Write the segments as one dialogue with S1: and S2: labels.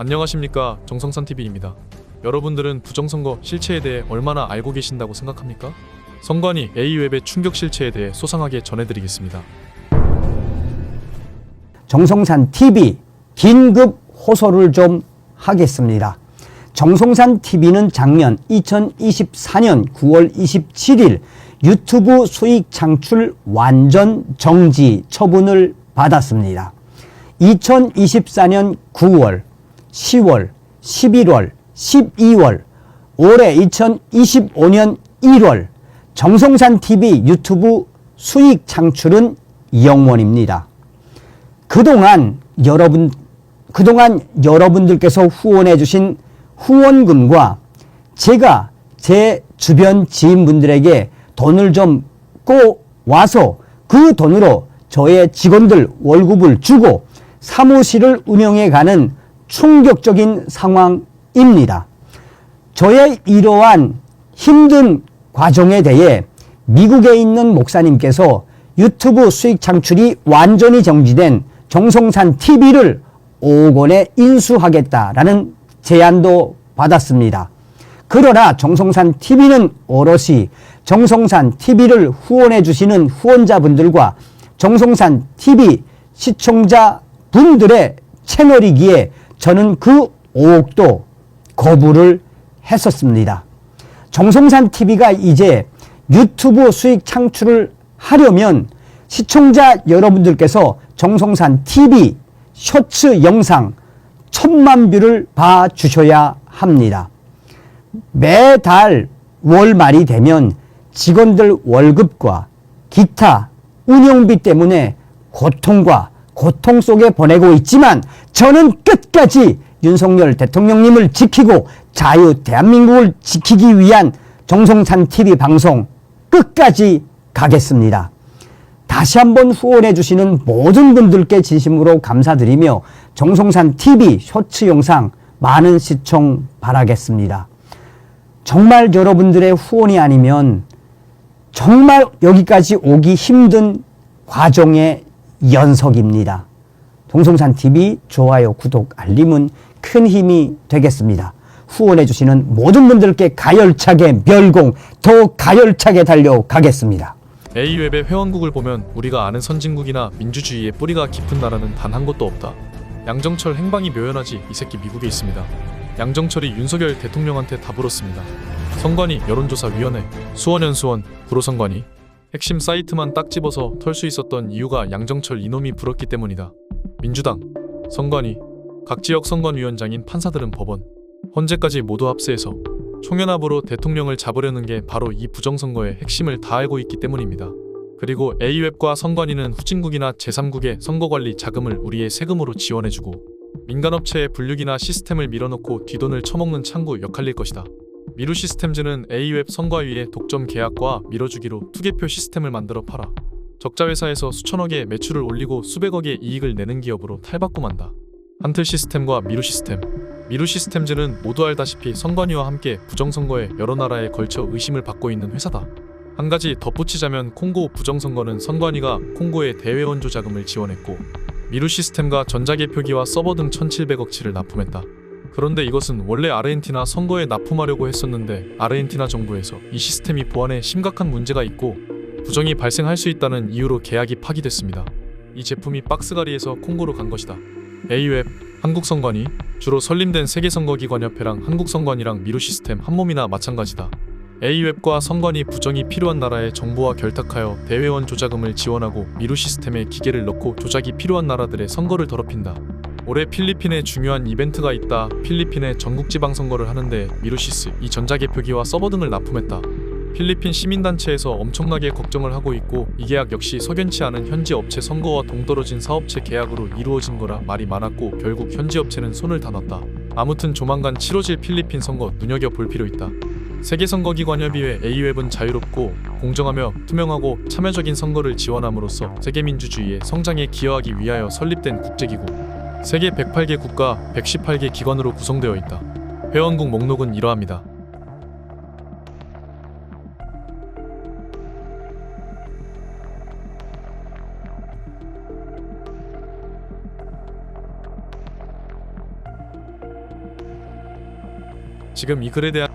S1: 안녕하십니까, 정성산TV입니다. 여러분들은 부정선거 실체에 대해 얼마나 알고 계신다고 생각합니까? 선관위 A웹의 충격 실체에 대해 소상하게 전해드리겠습니다.
S2: 정성산TV 긴급 호소를 좀 하겠습니다. 정성산TV는 작년 2024년 9월 27일 유튜브 수익 창출 완전 정지 처분을 받았습니다. 2024년 9월, 10월, 11월, 12월, 올해 2025년 1월 정성산TV 유튜브 수익 창출은 영원입니다. 그동안 여러분들께서 후원해 주신 후원금과 제가 제 주변 지인분들에게 돈을 좀 꼬와서 그 돈으로 저의 직원들 월급을 주고 사무실을 운영해 가는 충격적인 상황입니다. 저의 이러한 힘든 과정에 대해 미국에 있는 목사님께서 유튜브 수익 창출이 완전히 정지된 정성산TV를 5억 원에 인수하겠다라는 제안도 받았습니다. 그러나 정성산TV는 오롯이 정성산TV를 후원해 주시는 후원자분들과 정성산TV 시청자분들의 채널이기에 저는 그 5억도 거부를 했었습니다. 정성산TV가 이제 유튜브 수익 창출을 하려면 시청자 여러분들께서 정성산TV 쇼츠 영상 1000만 뷰를 봐주셔야 합니다. 매달 월말이 되면 직원들 월급과 기타 운영비 때문에 고통 속에 보내고 있지만 저는 끝까지 윤석열 대통령님을 지키고 대한민국을 지키기 위한 정성산TV 방송 끝까지 가겠습니다. 다시 한번 후원해 주시는 모든 분들께 진심으로 감사드리며 정성산TV 쇼츠 영상 많은 시청 바라겠습니다. 정말 여러분들의 후원이 아니면 정말 여기까지 오기 힘든 과정의 연속입니다. 정성산TV 좋아요, 구독, 알림은 큰 힘이 되겠습니다. 후원해 주시는 모든 분들께 가열차게 멸공, 더 가열차게 달려가겠습니다.
S1: A웹의 회원국을 보면 우리가 아는 선진국이나 민주주의의 뿌리가 깊은 나라는 단 한 곳도 없다. 양정철 행방이 묘연하지 이 새끼 미국에 있습니다. 양정철이 윤석열 대통령한테 다 물었습니다. 선관위 여론조사위원회, 수원 구로선관위 핵심 사이트만 딱 집어서 털 수 있었던 이유가 양정철 이놈이 불었기 때문이다. 민주당, 선관위, 각 지역 선관위원장인 판사들은 법원, 헌재까지 모두 합세해서 총연합으로 대통령을 잡으려는 게 바로 이 부정선거의 핵심을 다 알고 있기 때문입니다. 그리고 A웹과 선관위는 후진국이나 제3국의 선거관리 자금을 우리의 세금으로 지원해주고 민간업체의 분류기나 시스템을 밀어넣고 뒷돈을 처먹는 창구 역할일 것이다. 미루시스템즈는 A웹 선관위의 독점 계약과 밀어주기로 투개표 시스템을 만들어 팔아 적자회사에서 수천억의 매출을 올리고 수백억의 이익을 내는 기업으로 탈바꿈한다. 한틀시스템과 미루시스템즈는 모두 알다시피 선관위와 함께 부정선거에 여러 나라에 걸쳐 의심을 받고 있는 회사다. 한 가지 덧붙이자면 콩고 부정선거는 선관위가 콩고에 대외원조 자금을 지원했고 미루시스템과 전자개표기와 서버 등 1700억치를 납품했다. 그런데 이것은 원래 아르헨티나 선거에 납품하려고 했었는데 아르헨티나 정부에서 이 시스템이 보안에 심각한 문제가 있고 부정이 발생할 수 있다는 이유로 계약이 파기됐습니다. 이 제품이 박스가리에서 콩고로 간 것이다. A웹, 한국선관위, 주로 설립된 세계선거기관협회랑 한국선관위랑 미루시스템 한몸이나 마찬가지다. A웹과 선관위 부정이 필요한 나라에 정부와 결탁하여 대외원 조자금을 지원하고 미루시스템에 기계를 넣고 조작이 필요한 나라들의 선거를 더럽힌다. 올해 필리핀에 중요한 이벤트가 있다. 필리핀에 전국지방선거를 하는데 미루시스, 이 전자개표기와 서버 등을 납품했다. 필리핀 시민단체에서 엄청나게 걱정을 하고 있고 이 계약 역시 석연치 않은 현지 업체 선거와 동떨어진 사업체 계약으로 이루어진 거라 말이 많았고 결국 현지 업체는 손을 다 놨다. 아무튼 조만간 치러질 필리핀 선거 눈여겨볼 필요 있다. 세계선거기관협의회 A웹은 자유롭고 공정하며 투명하고 참여적인 선거를 지원함으로써 세계민주주의의 성장에 기여하기 위하여 설립된 국제기구. 세계 108개 국가 118개 기관으로 구성되어 있다. 회원국 목록은 이러합니다. 지금 이 글에 대한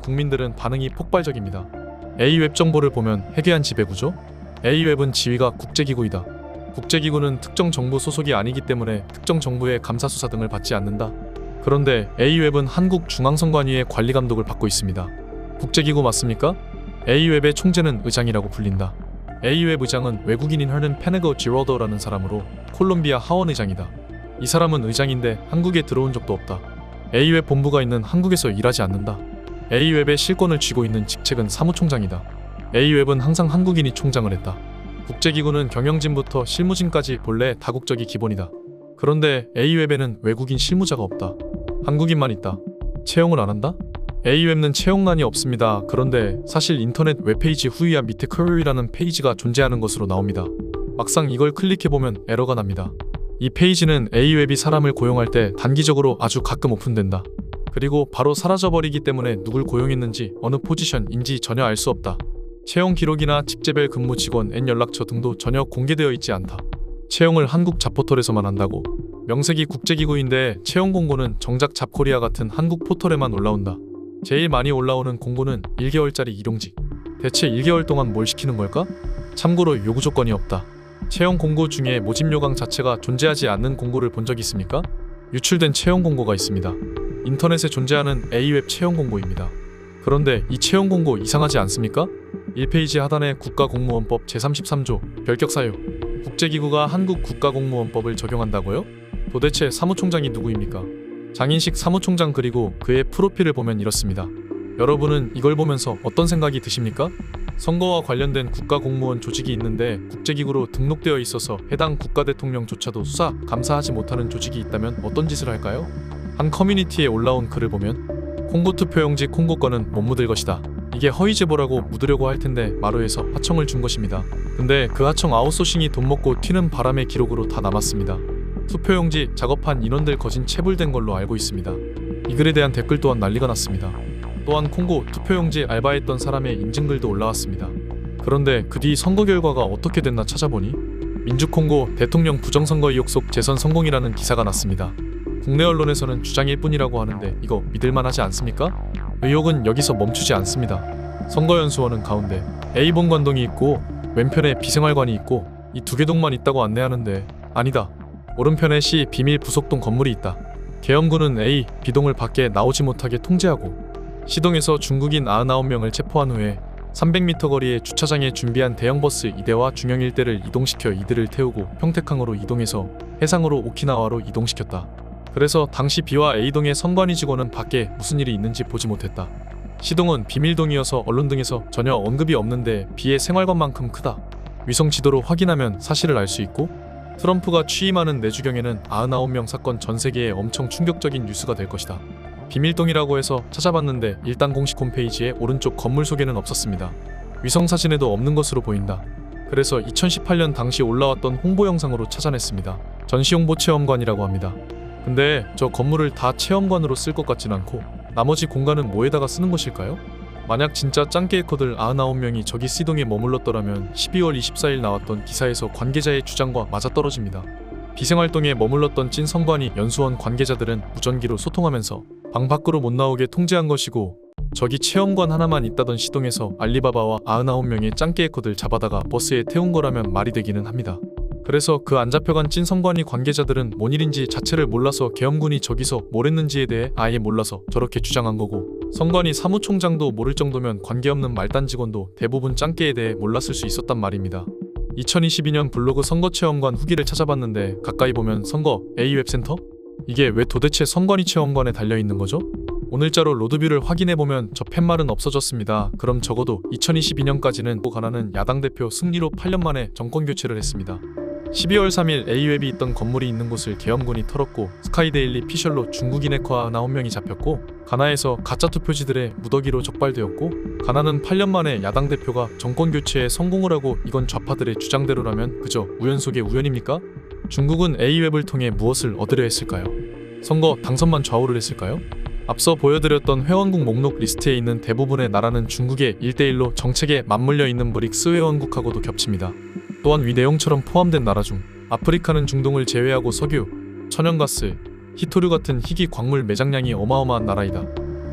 S1: 국민들은 반응이 폭발적입니다. A웹 정보를 보면 해괴한 지배구조? A웹은 지위가 국제기구이다. 국제기구는 특정 정부 소속이 아니기 때문에 특정 정부의 감사수사 등을 받지 않는다. 그런데 A웹은 한국중앙선관위의 관리감독을 받고 있습니다. 국제기구 맞습니까? A웹의 총재는 의장이라고 불린다. A웹 의장은 외국인인 허른 페네거 지로더라는 사람으로 콜롬비아 하원 의장이다. 이 사람은 의장인데 한국에 들어온 적도 없다. A웹 본부가 있는 한국에서 일하지 않는다. A웹의 실권을 쥐고 있는 직책은 사무총장이다. A웹은 항상 한국인이 총장을 했다. 국제기구는 경영진부터 실무진까지 본래 다국적이 기본이다. 그런데 A웹에는 외국인 실무자가 없다. 한국인만 있다. 채용을 안 한다? A웹은 채용란이 없습니다. 그런데 사실 인터넷 웹페이지 후위와 밑에 커리어라는 페이지가 존재하는 것으로 나옵니다. 막상 이걸 클릭해보면 에러가 납니다. 이 페이지는 A웹이 사람을 고용할 때 단기적으로 아주 가끔 오픈된다. 그리고 바로 사라져버리기 때문에 누굴 고용했는지 어느 포지션인지 전혀 알 수 없다. 채용 기록이나 직제별 근무 직원 N 연락처 등도 전혀 공개되어 있지 않다. 채용을 한국 잡포털에서만 한다고? 명색이 국제기구인데 채용 공고는 정작 잡코리아 같은 한국 포털에만 올라온다. 제일 많이 올라오는 공고는 1개월짜리 일용직. 대체 1개월 동안 뭘 시키는 걸까? 참고로 요구 조건이 없다. 채용 공고 중에 모집 요강 자체가 존재하지 않는 공고를 본 적 있습니까? 유출된 채용 공고가 있습니다. 인터넷에 존재하는 A웹 채용 공고입니다. 그런데 이 채용 공고 이상하지 않습니까? 1페이지 하단에 국가공무원법 제33조 별격 사유. 국제기구가 한국 국가공무원법을 적용한다고요? 도대체 사무총장이 누구입니까? 장인식 사무총장 그리고 그의 프로필을 보면 이렇습니다. 여러분은 이걸 보면서 어떤 생각이 드십니까? 선거와 관련된 국가공무원 조직이 있는데 국제기구로 등록되어 있어서 해당 국가대통령조차도 수사, 감사하지 못하는 조직이 있다면 어떤 짓을 할까요? 한 커뮤니티에 올라온 글을 보면 콩고 투표용지 콩고권은 못 묻을 것이다. 이게 허위 제보라고 묻으려고 할 텐데 마루에서 하청을 준 것입니다. 근데 그 하청 아웃소싱이 돈 먹고 튀는 바람의 기록으로 다 남았습니다. 투표용지 작업한 인원들 거진 체불된 걸로 알고 있습니다. 이 글에 대한 댓글 또한 난리가 났습니다. 또한 콩고 투표용지 알바했던 사람의 인증글도 올라왔습니다. 그런데 그 뒤 선거 결과가 어떻게 됐나 찾아보니 민주콩고 대통령 부정선거 의혹 속 재선 성공이라는 기사가 났습니다. 국내 언론에서는 주장일 뿐이라고 하는데 이거 믿을만하지 않습니까? 의혹은 여기서 멈추지 않습니다. 선거연수원은 가운데 A본관동이 있고 왼편에 비생활관이 있고 이 두 개 동만 있다고 안내하는데 아니다. 오른편에 C 비밀 부속동 건물이 있다. 계엄군은 A, B동을 밖에 나오지 못하게 통제하고 C동에서 중국인 99명을 체포한 후에 300m 거리의 주차장에 준비한 대형버스 2대와 중형 1대를 이동시켜 이들을 태우고 평택항으로 이동해서 해상으로 오키나와로 이동시켰다. 그래서 당시 B와 A동의 선관위 직원은 밖에 무슨 일이 있는지 보지 못했다. C동은 비밀동이어서 언론 등에서 전혀 언급이 없는데 B의 생활관만큼 크다. 위성 지도로 확인하면 사실을 알 수 있고 트럼프가 취임하는 내주경에는 99명 사건 전 세계에 엄청 충격적인 뉴스가 될 것이다. 비밀동이라고 해서 찾아봤는데 일단 공식 홈페이지에 오른쪽 건물 소개는 없었습니다. 위성 사진에도 없는 것으로 보인다. 그래서 2018년 당시 올라왔던 홍보 영상으로 찾아냈습니다. 전시홍보체험관이라고 합니다. 근데 저 건물을 다 체험관으로 쓸 것 같진 않고 나머지 공간은 뭐에다가 쓰는 것일까요? 만약 진짜 짱깨이커들 99명이 저기 C동에 머물렀더라면 12월 24일 나왔던 기사에서 관계자의 주장과 맞아떨어집니다. 비생활동에 머물렀던 찐 선관위 연수원 관계자들은 무전기로 소통하면서 방 밖으로 못 나오게 통제한 것이고 저기 체험관 하나만 있다던 C동에서 알리바바와 99명의 짱깨이커들 잡아다가 버스에 태운 거라면 말이 되기는 합니다. 그래서 그 안 잡혀간 찐 선관위 관계자들은 뭔 일인지 자체를 몰라서 계엄군이 저기서 뭘 했는지에 대해 아예 몰라서 저렇게 주장한 거고 선관위 사무총장도 모를 정도면 관계없는 말단 직원도 대부분 짱깨에 대해 몰랐을 수 있었단 말입니다. 2022년 블로그 선거체험관 후기를 찾아봤는데 가까이 보면 선거 A웹센터? 이게 왜 도대체 선관위 체험관에 달려있는 거죠? 오늘자로 로드뷰를 확인해보면 저 팻말은 없어졌습니다. 그럼 적어도 2022년까지는 가나는 야당 대표 승리로 8년 만에 정권 교체를 했습니다. 12월 3일 A웹이 있던 건물이 있는 곳을 계엄군이 털었고 스카이데일리 피셜로 중국인 해커 9명이 잡혔고 가나에서 가짜 투표지들의 무더기로 적발되었고 가나는 8년 만에 야당 대표가 정권 교체에 성공을 하고 이건 좌파들의 주장대로라면 그저 우연 속의 우연입니까? 중국은 A웹을 통해 무엇을 얻으려 했을까요? 선거 당선만 좌우를 했을까요? 앞서 보여드렸던 회원국 목록 리스트에 있는 대부분의 나라는 중국의 1대1로 정책에 맞물려 있는 브릭스 회원국하고도 겹칩니다. 또한 위 내용처럼 포함된 나라 중 아프리카는 중동을 제외하고 석유, 천연가스, 히토류 같은 희귀 광물 매장량이 어마어마한 나라이다.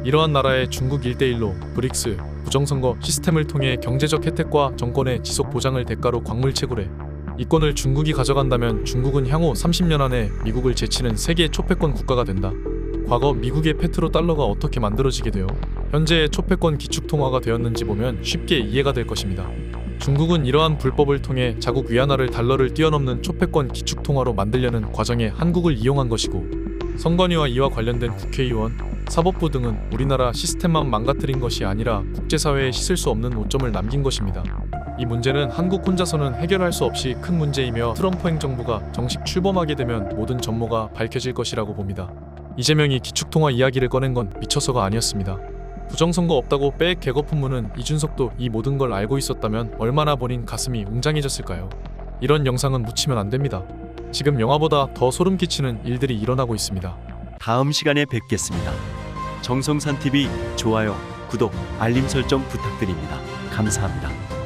S1: 이러한 나라의 중국 1대1로 브릭스 부정선거 시스템을 통해 경제적 혜택과 정권의 지속 보장을 대가로 광물 채굴해 이권을 중국이 가져간다면 중국은 향후 30년 안에 미국을 제치는 세계 초패권 국가가 된다. 과거 미국의 페트로달러가 어떻게 만들어지게 되어 현재의 초패권 기축통화가 되었는지 보면 쉽게 이해가 될 것입니다. 중국은 이러한 불법을 통해 자국 위안화를 달러를 뛰어넘는 초패권 기축통화로 만들려는 과정에 한국을 이용한 것이고, 선관위와 이와 관련된 국회의원, 사법부 등은 우리나라 시스템만 망가뜨린 것이 아니라 국제사회에 씻을 수 없는 오점을 남긴 것입니다. 이 문제는 한국 혼자서는 해결할 수 없이 큰 문제이며 트럼프 행정부가 정식 출범하게 되면 모든 전모가 밝혀질 것이라고 봅니다. 이재명이 기축통화 이야기를 꺼낸 건 미쳐서가 아니었습니다. 부정선거 없다고 빼액 개거품무는 이준석도 이 모든 걸 알고 있었다면 얼마나 본인 가슴이 웅장해졌을까요? 이런 영상은 묻히면 안 됩니다. 지금 영화보다 더 소름 끼치는 일들이 일어나고 있습니다.
S3: 다음 시간에 뵙겠습니다. 정성산 TV 좋아요, 구독, 알림 설정 부탁드립니다. 감사합니다.